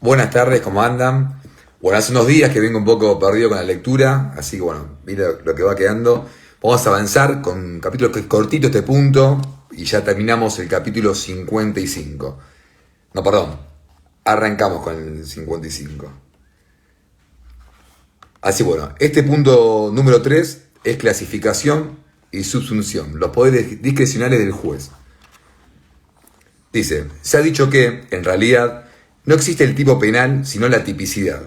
Buenas tardes, ¿cómo andan? Bueno, hace unos días que vengo un poco perdido con la lectura, así que bueno, mira lo que va quedando. Vamos a avanzar con un capítulo que es cortito este punto y ya terminamos el capítulo 55. No, perdón, arrancamos con el 55. Así bueno, este punto número 3 es clasificación y subsunción, los poderes discrecionales del juez. Dice, se ha dicho que, en realidad, no existe el tipo penal sino la tipicidad.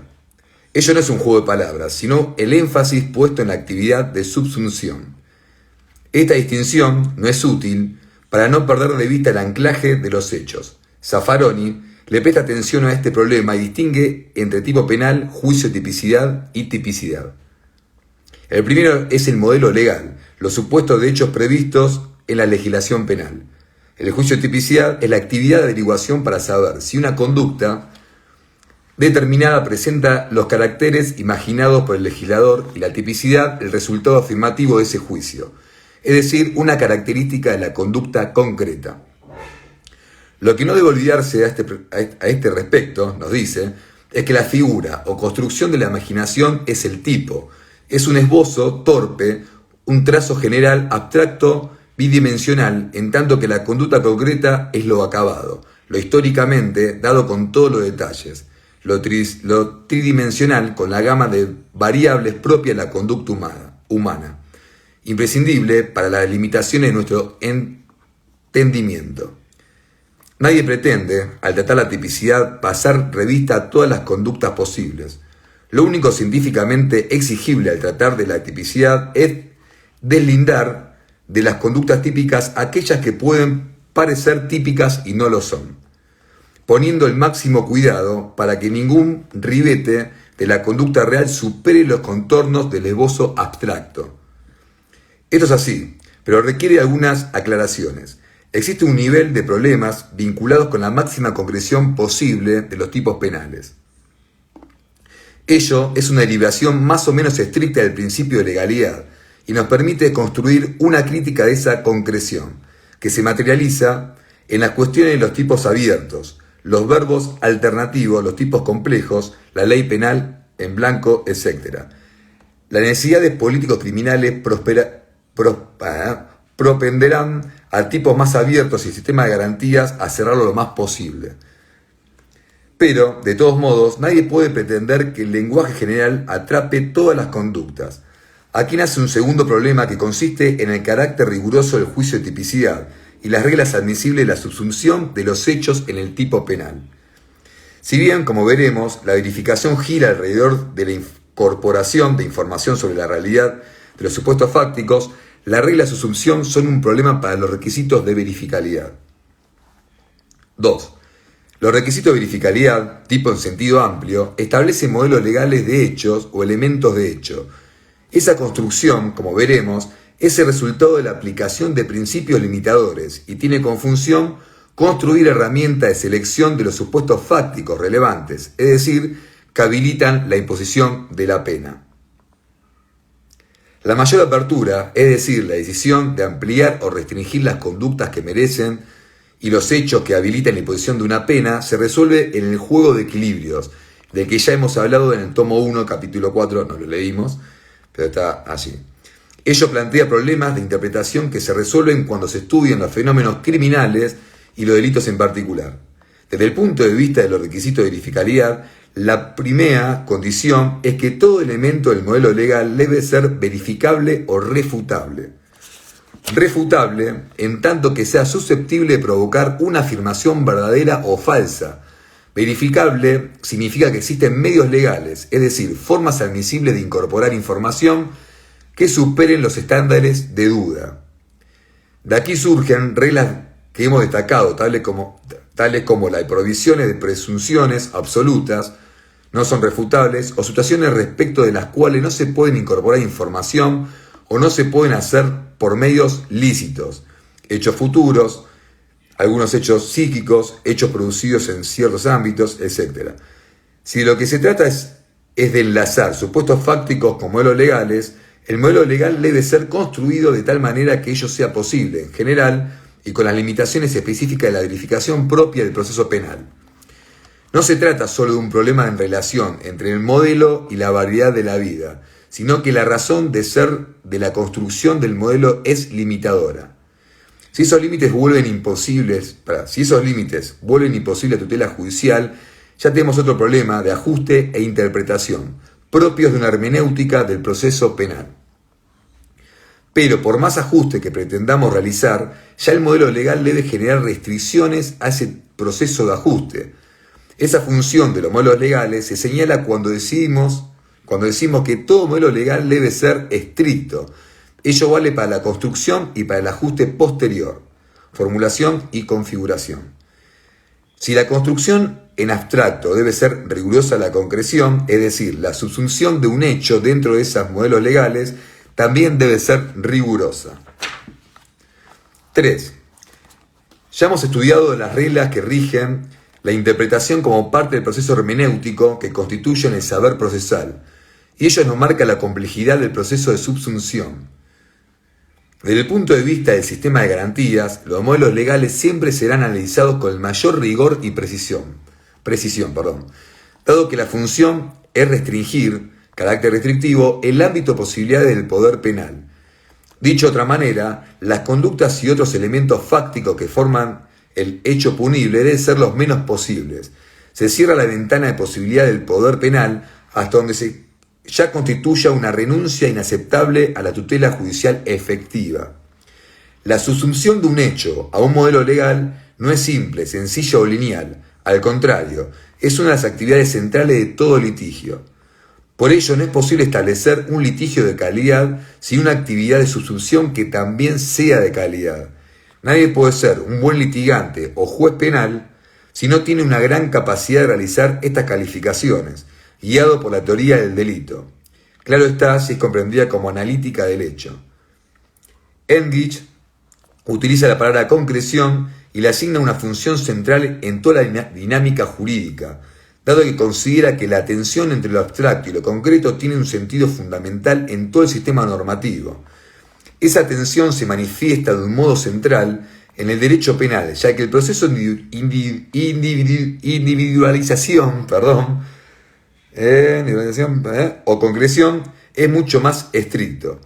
Ello no es un juego de palabras, sino el énfasis puesto en la actividad de subsunción. Esta distinción no es útil para no perder de vista el anclaje de los hechos. Zaffaroni le presta atención a este problema y distingue entre tipo penal, juicio, tipicidad y tipicidad. El primero es el modelo legal, los supuestos de hechos previstos en la legislación penal. El juicio de tipicidad es la actividad de averiguación para saber si una conducta determinada presenta los caracteres imaginados por el legislador, y la tipicidad el resultado afirmativo de ese juicio, es decir, una característica de la conducta concreta. Lo que no debe olvidarse a este respecto, nos dice, es que la figura o construcción de la imaginación es el tipo, es un esbozo torpe, un trazo general abstracto bidimensional, en tanto que la conducta concreta es lo acabado, lo históricamente dado con todos los detalles, lo tridimensional con la gama de variables propia de la conducta humana, imprescindible para las limitaciones de nuestro entendimiento. Nadie pretende, al tratar la tipicidad, pasar revista a todas las conductas posibles. Lo único científicamente exigible al tratar de la tipicidad es deslindar de las conductas típicas aquellas que pueden parecer típicas y no lo son, poniendo el máximo cuidado para que ningún ribete de la conducta real supere los contornos del esbozo abstracto. Esto es así, pero requiere algunas aclaraciones. Existe un nivel de problemas vinculados con la máxima concreción posible de los tipos penales. Ello es una derivación más o menos estricta del principio de legalidad, y nos permite construir una crítica de esa concreción, que se materializa en las cuestiones de los tipos abiertos, los verbos alternativos, los tipos complejos, la ley penal en blanco, etc. Las necesidades políticos criminales propenderán a tipos más abiertos y sistemas de garantías a cerrarlo lo más posible. Pero, de todos modos, nadie puede pretender que el lenguaje general atrape todas las conductas. Aquí nace un segundo problema que consiste en el carácter riguroso del juicio de tipicidad y las reglas admisibles de la subsunción de los hechos en el tipo penal. Si bien, como veremos, la verificación gira alrededor de la incorporación de información sobre la realidad de los supuestos fácticos, las reglas de subsunción son un problema para los requisitos de verificabilidad. 2. Los requisitos de verificabilidad, tipo en sentido amplio, establecen modelos legales de hechos o elementos de hecho. Esa construcción, como veremos, es el resultado de la aplicación de principios limitadores y tiene como función construir herramientas de selección de los supuestos fácticos relevantes, es decir, que habilitan la imposición de la pena. La mayor apertura, es decir, la decisión de ampliar o restringir las conductas que merecen y los hechos que habilitan la imposición de una pena, se resuelve en el juego de equilibrios, del que ya hemos hablado en el tomo 1, capítulo 4, no lo leímos, pero está allí. Ello plantea problemas de interpretación que se resuelven cuando se estudian los fenómenos criminales y los delitos en particular. Desde el punto de vista de los requisitos de verificabilidad, la primera condición es que todo elemento del modelo legal debe ser verificable o refutable. Refutable en tanto que sea susceptible de provocar una afirmación verdadera o falsa. Verificable significa que existen medios legales, es decir, formas admisibles de incorporar información que superen los estándares de duda. De aquí surgen reglas que hemos destacado, tales como las prohibiciones de presunciones absolutas, no son refutables, o situaciones respecto de las cuales no se pueden incorporar información o no se pueden hacer por medios lícitos, hechos futuros, algunos hechos psíquicos, hechos producidos en ciertos ámbitos, etc. Si de lo que se trata es de enlazar supuestos fácticos con modelos legales, el modelo legal debe ser construido de tal manera que ello sea posible, en general, y con las limitaciones específicas de la verificación propia del proceso penal. No se trata solo de un problema en relación entre el modelo y la variedad de la vida, sino que la razón de ser de la construcción del modelo es limitadora. Si esos límites vuelven imposible la tutela judicial, ya tenemos otro problema de ajuste e interpretación, propios de una hermenéutica del proceso penal. Pero por más ajuste que pretendamos realizar, ya el modelo legal debe generar restricciones a ese proceso de ajuste. Esa función de los modelos legales se señala cuando decimos que todo modelo legal debe ser estricto. Ello vale para la construcción y para el ajuste posterior, formulación y configuración. Si la construcción en abstracto debe ser rigurosa la concreción, es decir, la subsunción de un hecho dentro de esos modelos legales, también debe ser rigurosa. 3. Ya hemos estudiado las reglas que rigen la interpretación como parte del proceso hermenéutico que constituyen el saber procesal, y ello nos marca la complejidad del proceso de subsunción. Desde el punto de vista del sistema de garantías, los modelos legales siempre serán analizados con el mayor rigor y precisión, dado que la función es restringir, carácter restrictivo, el ámbito de posibilidades del poder penal. Dicho de otra manera, las conductas y otros elementos fácticos que forman el hecho punible deben ser los menos posibles. Se cierra la ventana de posibilidad del poder penal hasta donde se ya constituya una renuncia inaceptable a la tutela judicial efectiva. La subsunción de un hecho a un modelo legal no es simple, sencilla o lineal. Al contrario, es una de las actividades centrales de todo litigio. Por ello, no es posible establecer un litigio de calidad sin una actividad de subsunción que también sea de calidad. Nadie puede ser un buen litigante o juez penal si no tiene una gran capacidad de realizar estas calificaciones, guiado por la teoría del delito. Claro está si es comprendida como analítica del hecho. Engich utiliza la palabra concreción y le asigna una función central en toda la dinámica jurídica, dado que considera que la tensión entre lo abstracto y lo concreto tiene un sentido fundamental en todo el sistema normativo. Esa tensión se manifiesta de un modo central en el derecho penal, ya que el proceso de individualización o concreción es mucho más estricto.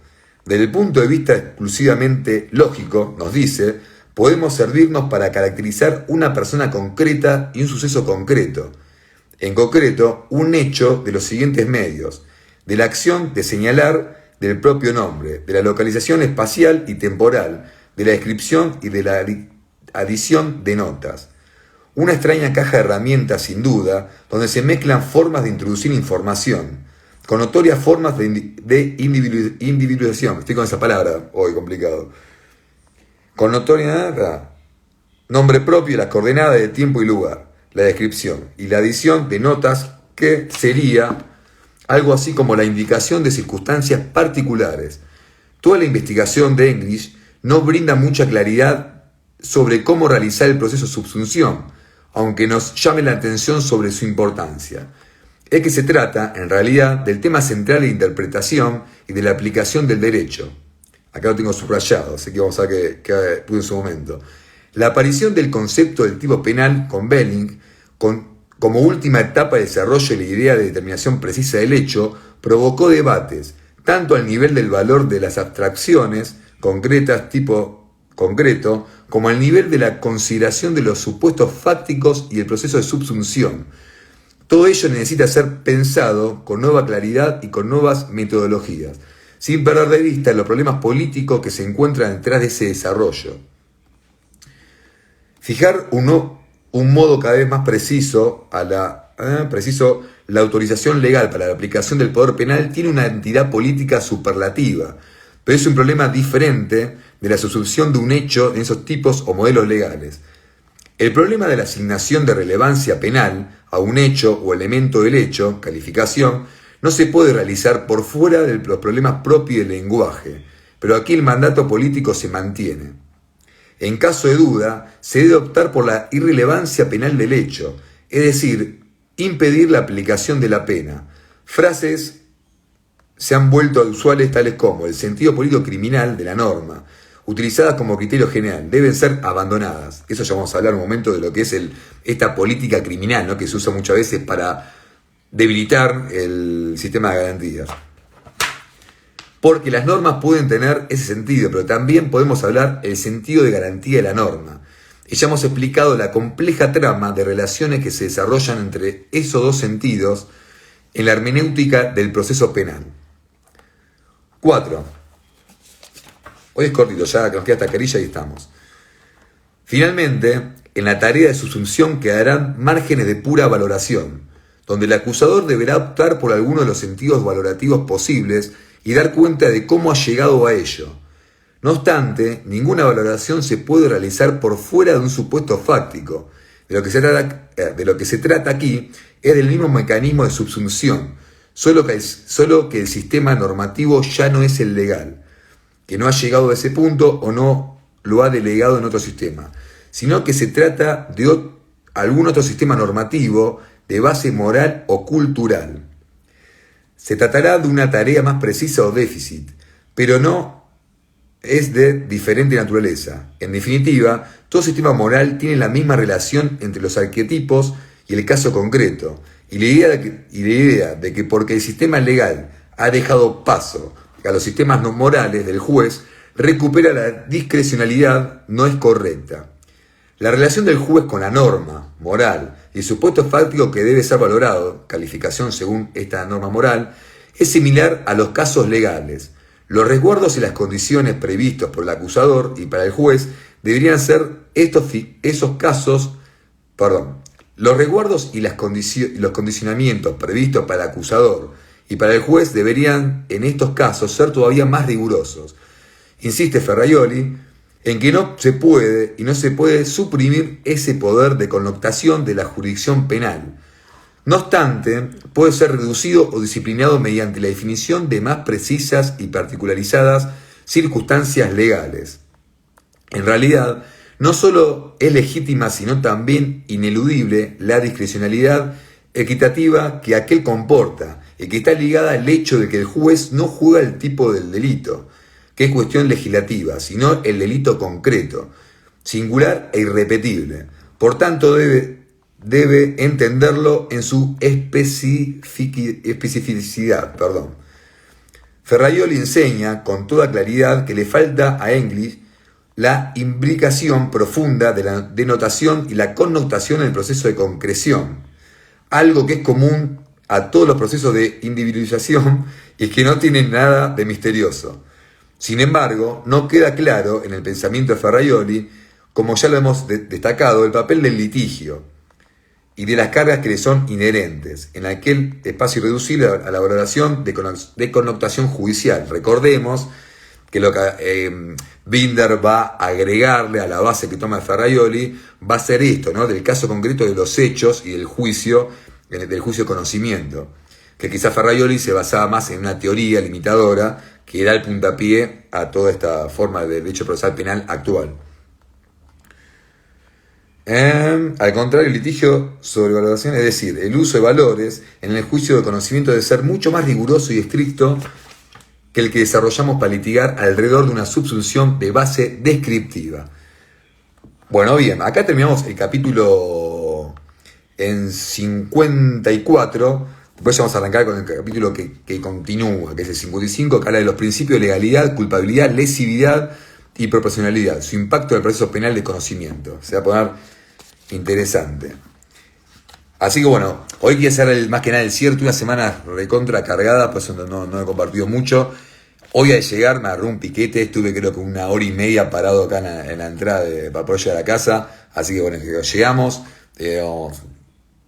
Desde el punto de vista exclusivamente lógico, nos dice, podemos servirnos para caracterizar una persona concreta y un suceso concreto. En concreto, un hecho de los siguientes medios: de la acción de señalar, del propio nombre, de la localización espacial y temporal, de la descripción y de la adición de notas. Una extraña caja de herramientas, sin duda, donde se mezclan formas de introducir información, con notorias formas de individualización. Estoy con esa palabra hoy, complicado. Con notoria nombre propio, las coordenadas de tiempo y lugar, la descripción y la adición de notas, que sería algo así como la indicación de circunstancias particulares. Toda la investigación de Engich no brinda mucha claridad sobre cómo realizar el proceso de subsunción, aunque nos llame la atención sobre su importancia. Es que se trata, en realidad, del tema central de interpretación y de la aplicación del derecho. Acá lo tengo subrayado, así que vamos a ver qué puse en su momento. La aparición del concepto del tipo penal con Belling, como última etapa de desarrollo de la idea de determinación precisa del hecho, provocó debates, tanto al nivel del valor de las abstracciones concretas tipo concreto, como al nivel de la consideración de los supuestos fácticos y el proceso de subsunción. Todo ello necesita ser pensado con nueva claridad y con nuevas metodologías, sin perder de vista los problemas políticos que se encuentran detrás de ese desarrollo. Fijar un modo cada vez más preciso la autorización legal para la aplicación del poder penal tiene una entidad política superlativa, pero es un problema diferente de la subsunción de un hecho en esos tipos o modelos legales. El problema de la asignación de relevancia penal a un hecho o elemento del hecho, calificación, no se puede realizar por fuera de los problemas propios del lenguaje, pero aquí el mandato político se mantiene. En caso de duda, se debe optar por la irrelevancia penal del hecho, es decir, impedir la aplicación de la pena. Frases se han vuelto usuales tales como el sentido político criminal de la norma, utilizadas como criterio general, deben ser abandonadas. Eso ya vamos a hablar un momento de lo que es esta política criminal, ¿no? Que se usa muchas veces para debilitar el sistema de garantías. Porque las normas pueden tener ese sentido, pero también podemos hablar el sentido de garantía de la norma. Y ya hemos explicado la compleja trama de relaciones que se desarrollan entre esos dos sentidos en la hermenéutica del proceso penal. 4. Hoy es cortito, ya nos queda esta carilla y estamos. Finalmente, en la tarea de subsunción quedarán márgenes de pura valoración, donde el acusador deberá optar por alguno de los sentidos valorativos posibles y dar cuenta de cómo ha llegado a ello. No obstante, ninguna valoración se puede realizar por fuera de un supuesto fáctico. De lo que se trata aquí es del mismo mecanismo de subsunción, solo que el sistema normativo ya no es el legal, que no ha llegado a ese punto o no lo ha delegado en otro sistema, sino que se trata de algún otro sistema normativo de base moral o cultural. Se tratará de una tarea más precisa o déficit, pero no es de diferente naturaleza. En definitiva, todo sistema moral tiene la misma relación entre los arquetipos y el caso concreto, y la idea de que porque el sistema legal ha dejado paso a los sistemas no morales del juez, recupera la discrecionalidad, no es correcta. La relación del juez con la norma moral y el supuesto fáctico que debe ser valorado, calificación según esta norma moral, es similar a los casos legales. Los resguardos y las condiciones previstos por el acusador y para el juez deberían ser los resguardos y los condicionamientos previstos para el acusador y para el juez deberían en estos casos ser todavía más rigurosos. Insiste Ferraioli en que no se puede suprimir ese poder de connotación de la jurisdicción penal. No obstante, puede ser reducido o disciplinado mediante la definición de más precisas y particularizadas circunstancias legales. En realidad, no solo es legítima, sino también ineludible la discrecionalidad equitativa que aquel comporta y que está ligada al hecho de que el juez no juzga el tipo del delito, que es cuestión legislativa, sino el delito concreto, singular e irrepetible. Por tanto, debe entenderlo en su especificidad. Ferraioli enseña con toda claridad que le falta a English la imbricación profunda de la denotación y la connotación en el proceso de concreción, algo que es común a todos los procesos de individualización y que no tiene nada de misterioso. Sin embargo, no queda claro en el pensamiento de Ferraioli, como ya lo hemos destacado, el papel del litigio y de las cargas que le son inherentes en aquel espacio irreducible a la valoración de connotación judicial. Recordemos que lo que Binder va a agregarle a la base que toma Ferraioli va a ser esto, ¿no? Del caso concreto de los hechos y del juicio de conocimiento, que quizás Ferraioli se basaba más en una teoría limitadora que da el puntapié a toda esta forma de derecho procesal penal actual. Al contrario, el litigio sobre valoración, es decir, el uso de valores en el juicio de conocimiento debe ser mucho más riguroso y estricto que el que desarrollamos para litigar alrededor de una subsunción de base descriptiva. Bueno, bien, acá terminamos el capítulo en 54. Después vamos a arrancar con el capítulo que continúa, que es el 55, que habla de los principios de legalidad, culpabilidad, lesividad y proporcionalidad, su impacto en el proceso penal de conocimiento. Se va a poner interesante. Así que bueno, hoy quiero hacer más que nada el cierre, una semana recontra cargada, por eso no he compartido mucho. Hoy al llegar me agarró un piquete, estuve creo que 1 hora y media parado acá en la entrada para poder llegar a la casa, así que bueno, llegamos,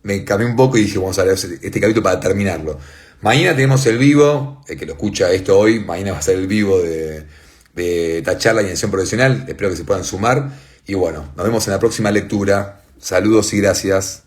me cambié un poco y dije vamos a ver este capítulo para terminarlo. Mañana tenemos el vivo, el que lo escucha esto hoy, mañana va a ser el vivo de esta charla de iniciación profesional, espero que se puedan sumar y bueno, nos vemos en la próxima lectura. Saludos y gracias.